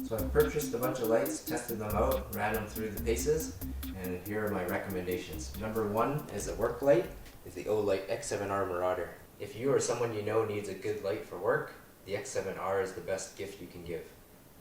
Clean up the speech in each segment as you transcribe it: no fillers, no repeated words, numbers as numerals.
So I've purchased a bunch of lights, tested them out, ran them through the paces, and here are my recommendations. Number one is a work light, is the Olight X7R Marauder. If you or someone you know needs a good light for work, the X7R is the best gift you can give.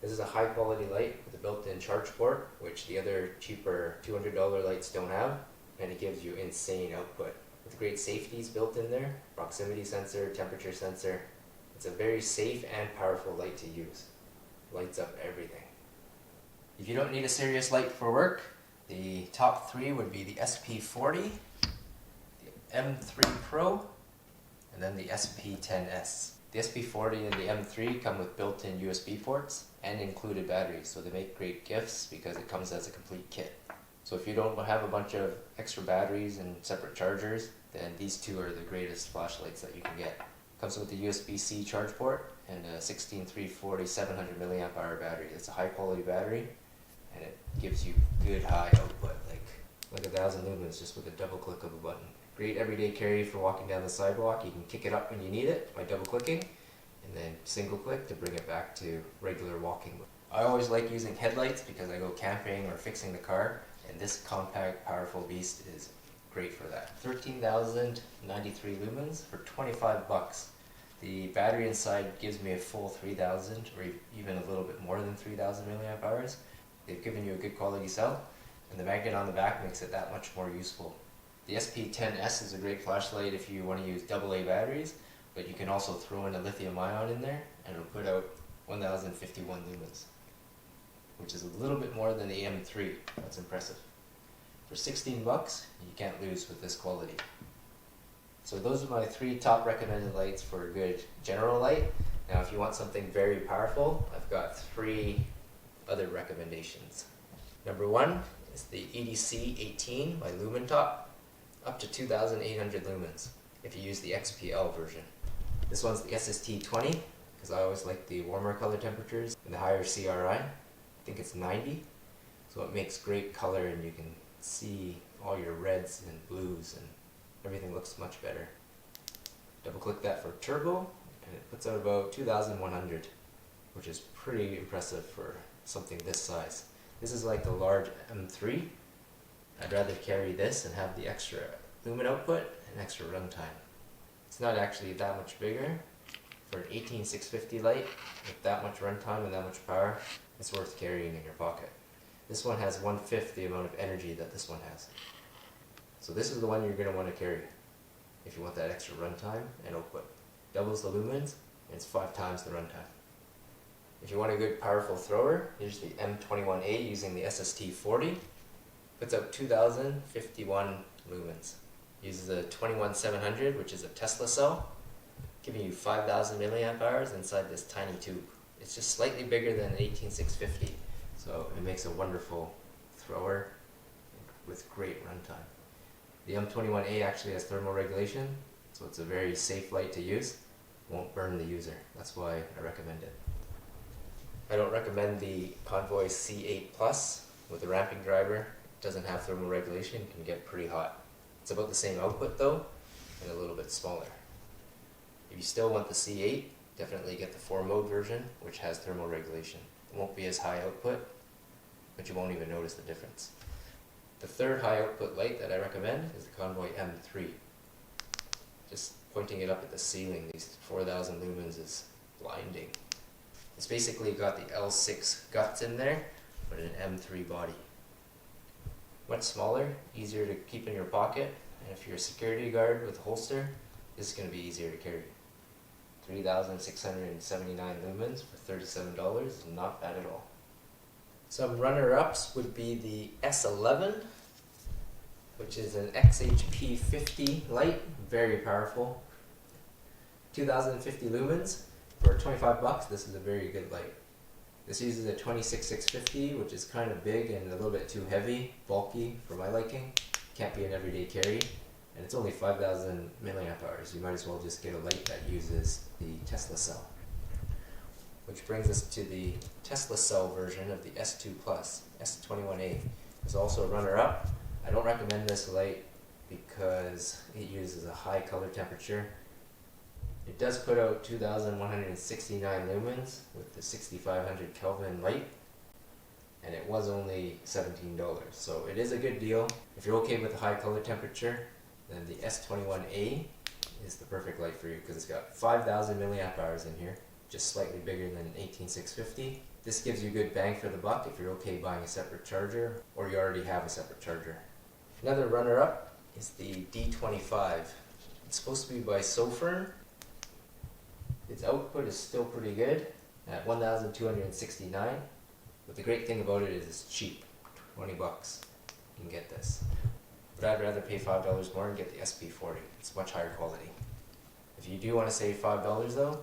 This is a high quality light with a built-in charge port, which the other cheaper $200 lights don't have, and it gives you insane output. With great safeties built in there, proximity sensor, temperature sensor. It's a very safe and powerful light to use. Lights up everything. If you don't need a serious light for work, the top three would be the SP40, the M3 Pro, and then the SP10S. The SP40 and the M3 come with built-in USB ports and included batteries, so they make great gifts because it comes as a complete kit. So if you don't have a bunch of extra batteries and separate chargers, then these two are the greatest flashlights that you can get. Comes with a USB-C charge port and a 16340 700 milliamp hour battery. It's a high quality battery and it gives you good high output, like 1,000 lumens just with a double click of a button. Great everyday carry for walking down the sidewalk. You can kick it up when you need it by double clicking and then single click to bring it back to regular walking. I always like using headlights because I go camping or fixing the car, and this compact powerful beast is great for that. 13,093 lumens for 25 bucks. The battery inside gives me a full 3,000 or even a little bit more than 3,000 milliamp hours. They've given you a good quality cell, and the magnet on the back makes it that much more useful. The SP10S is a great flashlight if you want to use AA batteries, but you can also throw in a lithium ion in there and it'll put out 1,051 lumens, which is a little bit more than the M3. That's impressive. For 16 bucks, you can't lose with this quality. So those are my three top recommended lights for a good general light. Now if you want something very powerful, I've got three other recommendations. Number one is the EDC18 by Lumentop, up to 2,800 lumens if you use the XPL version. This one's the SST20 because I always like the warmer color temperatures and the higher CRI. I think it's 90, so it makes great color and you can see all your reds and blues and everything looks much better. Double click that for turbo and it puts out about 2,100, which is pretty impressive for something this size. This is like the large M3. I'd rather carry this and have the extra lumen output and extra runtime. It's not actually that much bigger. For an 18650 light with that much runtime and that much power, it's worth carrying in your pocket. This one has 1/5 the amount of energy that this one has. So this is the one you're going to want to carry if you want that extra runtime and output. Doubles the lumens and it's 5 times the runtime. If you want a good powerful thrower, here's the M21A using the SST40. Puts out 2,051 lumens. Uses a 21700, which is a Tesla cell, giving you 5,000 milliamp hours inside this tiny tube. It's just slightly bigger than an 18650, so it makes a wonderful thrower with great runtime. The M21A actually has thermal regulation, so it's a very safe light to use. Won't burn the user. That's why I recommend it. I don't recommend the Convoy C8 Plus with the ramping driver. It doesn't have thermal regulation, it can get pretty hot. It's about the same output though, and a little bit smaller. If you still want the C8, definitely get the 4-mode version, which has thermal regulation. It won't be as high output, but you won't even notice the difference. The third high output light that I recommend is the Convoy M3. Just pointing it up at the ceiling, these 4,000 lumens is blinding. It's basically got the L6 guts in there, but an M3 body. Much smaller, easier to keep in your pocket, and if you're a security guard with a holster, this is going to be easier to carry. 3,679 lumens for $37 is not bad at all. Some runner-ups would be the S11, which is an XHP50 light, very powerful. 2,050 lumens for 25 bucks. This is a very good light. This uses a 26650, which is kind of big and a little bit too heavy, bulky for my liking. Can't be an everyday carry, and it's only 5,000 milliamp hours. You might as well just get a light that uses the Tesla cell. Which brings us to the Tesla cell version of the S2 Plus, S21A. It's also a runner-up. I don't recommend this light because it uses a high color temperature. It does put out 2,169 lumens with the 6500 Kelvin light, and it was only $17, so it is a good deal. If you're okay with the high color temperature, then the S21A is the perfect light for you because it's got 5,000 milliamp hours in here, just slightly bigger than an 18650. This gives you good bang for the buck if you're okay buying a separate charger or you already have a separate charger. Another runner-up is the D25. It's supposed to be by Sofern. Its output is still pretty good at 1,269, but the great thing about it is it's cheap, 20 bucks. You can get this. But I'd rather pay $5 more and get the SP40. It's much higher quality. If you do want to save $5 though,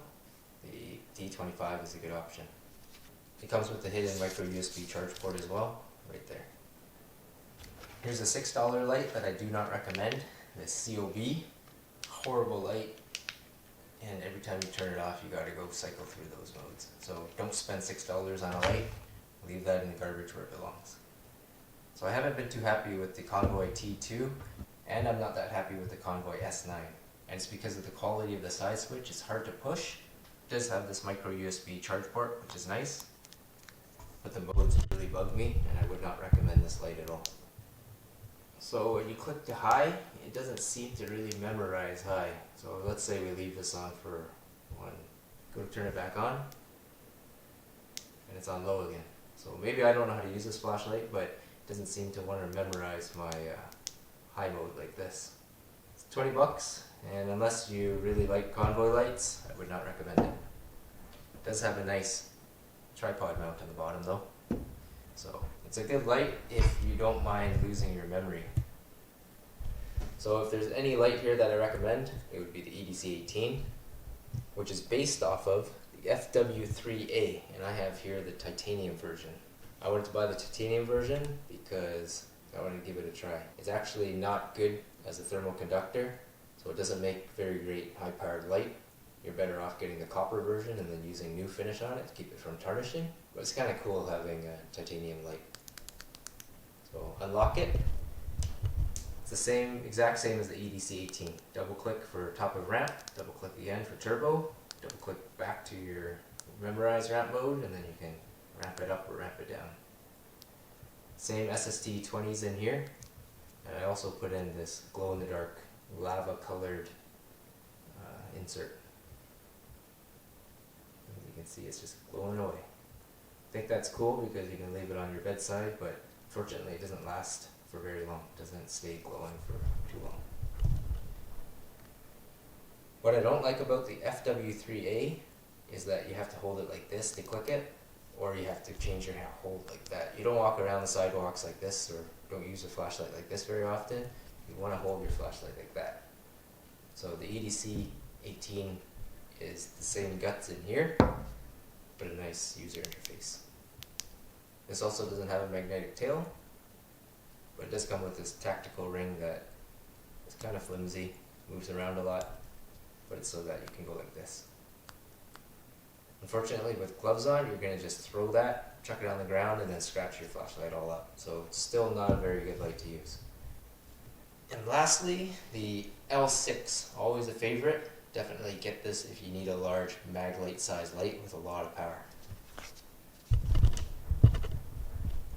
the D25 is a good option. It comes with the hidden micro USB charge port as well, right there. Here's a $6 light that I do not recommend, the COB. Horrible light, and every time you turn it off you gotta go cycle through those modes. So don't spend $6 on a light, leave that in the garbage where it belongs. So I haven't been too happy with the Convoy T2, and I'm not that happy with the Convoy S9. And it's because of the quality of the side switch. It's hard to push. It does have this micro USB charge port, which is nice, but the modes really bug me, and I would not recommend this light at all. So when you click to high, it doesn't seem to really memorize high. So let's say we leave this on for one. Go to turn it back on, and it's on low again. So maybe I don't know how to use this flashlight, but it doesn't seem to want to memorize my high mode like this. It's 20 bucks, and unless you really like Convoy lights, I would not recommend it. It does have a nice tripod mount on the bottom though. So it's a good light if you don't mind losing your memory. So if there's any light here that I recommend, it would be the EDC-18, which is based off of the FW3A, and I have here the titanium version. I wanted to buy the titanium version because I wanted to give it a try. It's actually not good as a thermal conductor, so it doesn't make very great high-powered light. You're better off getting the copper version and then using new finish on it to keep it from tarnishing. But it's kind of cool having a titanium light. So unlock it. It's the same, exact same as the EDC-18. Double click for top of ramp, double click again for turbo, double click back to your memorize ramp mode, and then you can ramp it up or ramp it down. Same SST 20s in here, and I also put in this glow-in-the-dark lava colored insert. As you can see, it's just glowing away. I think that's cool because you can leave it on your bedside, but fortunately it doesn't last for very long. It doesn't stay glowing for too long. What I don't like about the FW3A is that you have to hold it like this to click it, or you have to change your hold like that. You don't walk around the sidewalks like this, or don't use a flashlight like this very often. You want to hold your flashlight like that. So the EDC-18 is the same guts in here, but a nice user interface. This also doesn't have a magnetic tail, but it does come with this tactical ring that is kind of flimsy, moves around a lot, but it's so that you can go like this. Unfortunately, with gloves on, you're going to just throw that, chuck it on the ground, and then scratch your flashlight all up. So it's still not a very good light to use. And lastly, the L6, always a favorite. Definitely get this if you need a large mag light size light with a lot of power.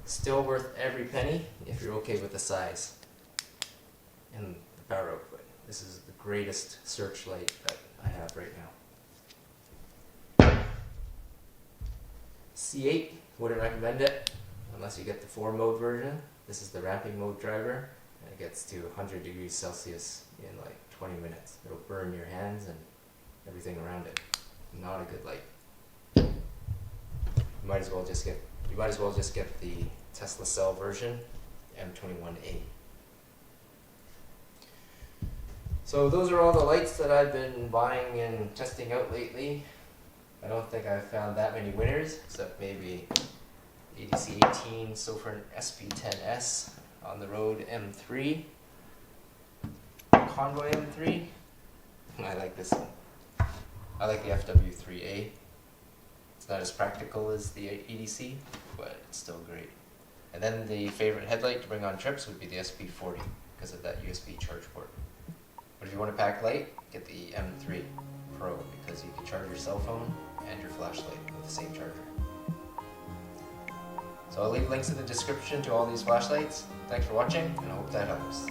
Still worth every penny if you're okay with the size and the power output. This is the greatest searchlight that I have right now. C8, wouldn't recommend it unless you get the 4-mode version. This is the ramping mode driver, and it gets to 100 degrees Celsius in like 20 minutes. It'll burn your hands and everything around it. Not a good light. You might as well just get the Tesla cell version, M21A. So those are all the lights that I've been buying and testing out lately. I don't think I've found that many winners, except maybe EDC-18, Sofern SP10S, On the Road M3, Convoy M3. I like this one. I like the FW3A. It's not as practical as the EDC, but it's still great. And then the favorite headlight to bring on trips would be the SP40 because of that USB charge port. But if you want to pack light, get the M3. Pro because you can charge your cell phone and your flashlight with the same charger. So I'll leave links in the description to all these flashlights. Thanks for watching, and I hope that helps.